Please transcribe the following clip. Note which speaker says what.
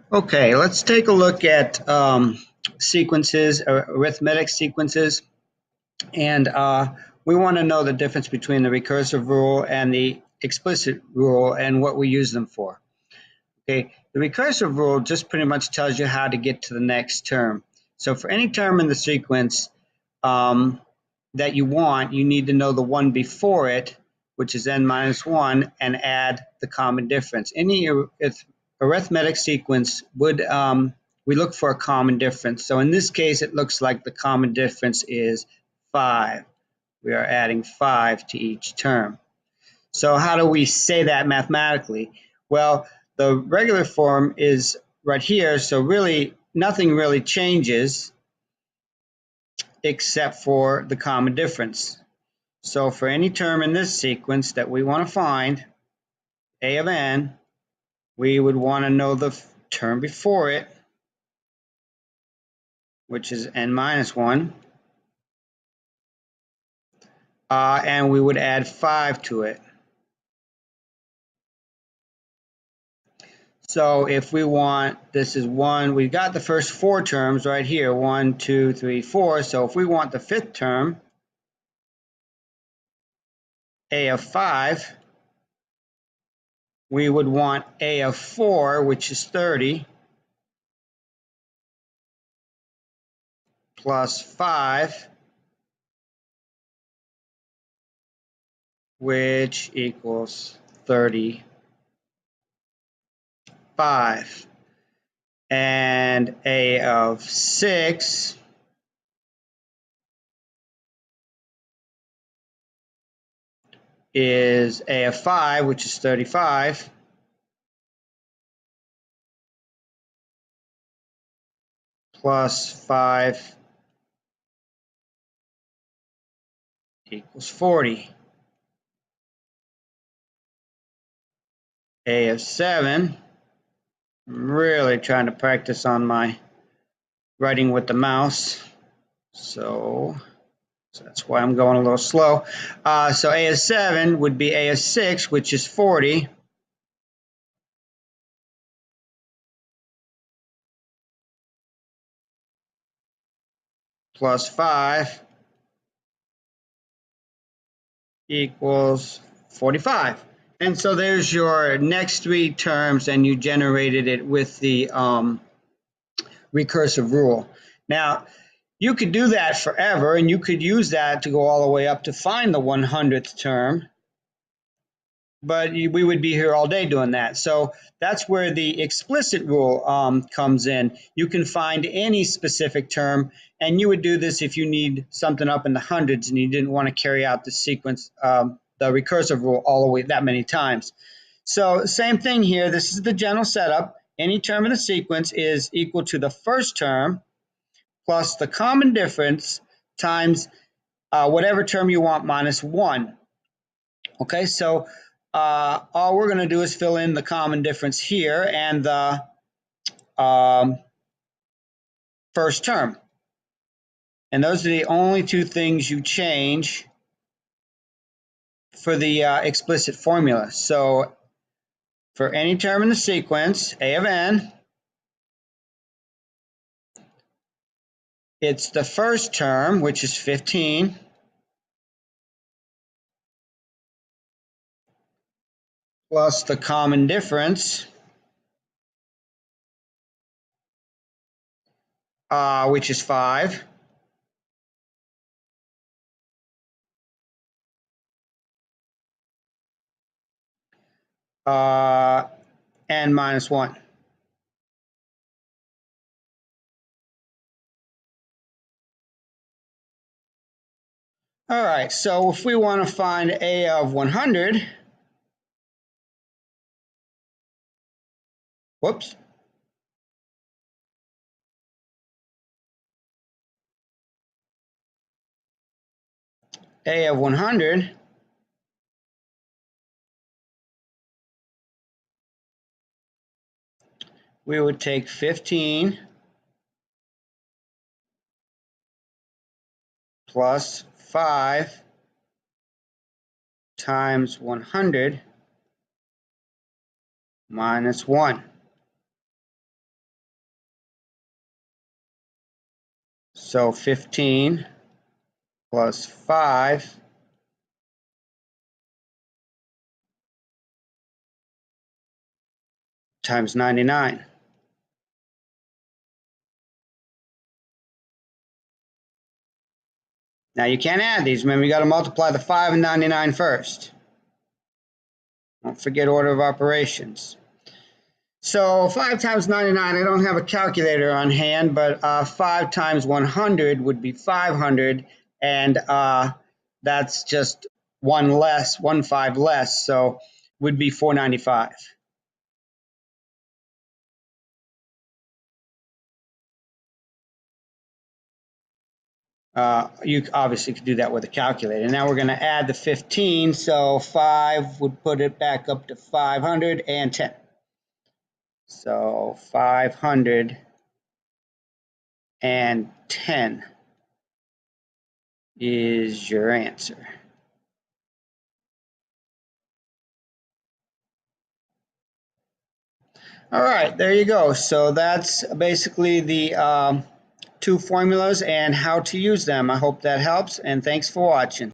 Speaker 1: Okay, let's take a look at sequences, arithmetic sequences, and we want to know the difference between the recursive rule and the explicit rule and what we use them for. Okay, the recursive rule just pretty much tells you how to get to the next term. So for any term in the sequence that you want, you need to know the one before it, which is n minus 1, and add the common difference. Any arithmetic sequence would, we look for a common difference. So in this case, it looks like the common difference is 5. We are adding 5 to each term. So how do we say that mathematically? Well, the regular form is right here, so really nothing really changes except for the common difference. So for any term in this sequence that we want to find, a of n, we would want to know the term before it, which is n minus 1, and we would add 5 to it. So if we want, this is 1, we've got the first 4 terms right here, 1, 2, 3, 4. So if we want the 5th term, a of 5, we would want a of 4, which is 30, plus 5, which equals 35. And a of 6 is a of 5, which is 35, plus 5 equals 40. A of 7, I'm really trying to practice on my writing with the mouse, so that's why I'm going a little slow. So a of 7 would be a of 6, which is 40, plus 5 equals 45. And so there's your next 3 terms, and you generated it with the recursive rule. Now, you could do that forever, and you could use that to go all the way up to find the 100th term, but we would be here all day doing that. So that's where the explicit rule comes in. You can find any specific term, and you would do this if you need something up in the hundreds and you didn't want to carry out the sequence, the recursive rule all the way that many times. So same thing here. This is the general setup. Any term in the sequence is equal to the first term plus the common difference times whatever term you want minus 1. Okay, so all we're going to do is fill in the common difference here and the first term. And those are the only 2 things you change for the explicit formula. So for any term in the sequence, a of n, it's the first term, which is 15, plus the common difference, which is 5, and minus 1. All right, so if we want to find a of 100, whoops, a of 100, we would take 15 plus 5 times 100 minus 1. So 15 plus 5 times 99. Now you can't add these. Remember, you got to multiply the 5 and 99 first. Don't forget order of operations. So 5 times 99, I don't have a calculator on hand, but 5 times 100 would be 500, and that's just one less, 1 5 less, so would be 495. You obviously could do that with a calculator. Now we're going to add the 15, so 5 would put it back up to 510. So 510 is your answer. All right, there you go. So that's basically the two formulas and how to use them. I hope that helps, and thanks for watching.